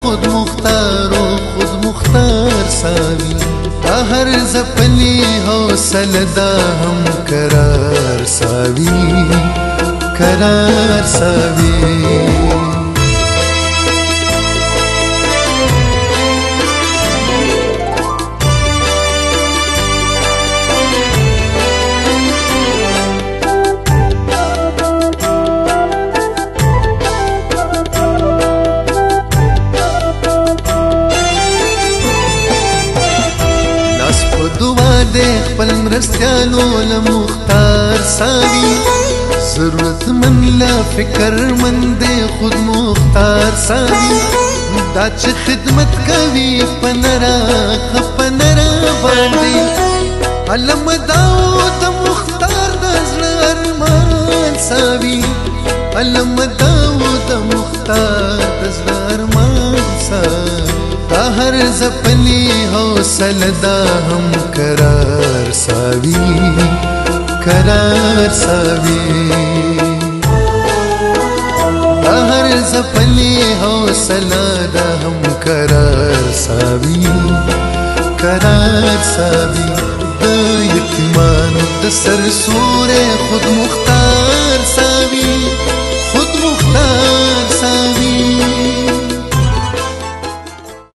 خود مختار و خود مختار ساوی هر زپلی حوصله دا هم قرار ساوی قرار ساوی خپل مرستیانو لمختار ساوی ضرورت من لا فکر من دے خود مختار ساوی دا چې خدمت کوي پنرا خپنرا باندې علم داود مختار د زړه ارمان ساوی علم داود مختار د زړه ارمان ساوی دا هر زپلی حوصله دا هم قرار ساوی قرار ساوی دا هر زپلی حوصله دا هم قرار ساوی قرار ساوی د یتیمانو د سر سور خود مختار ساوی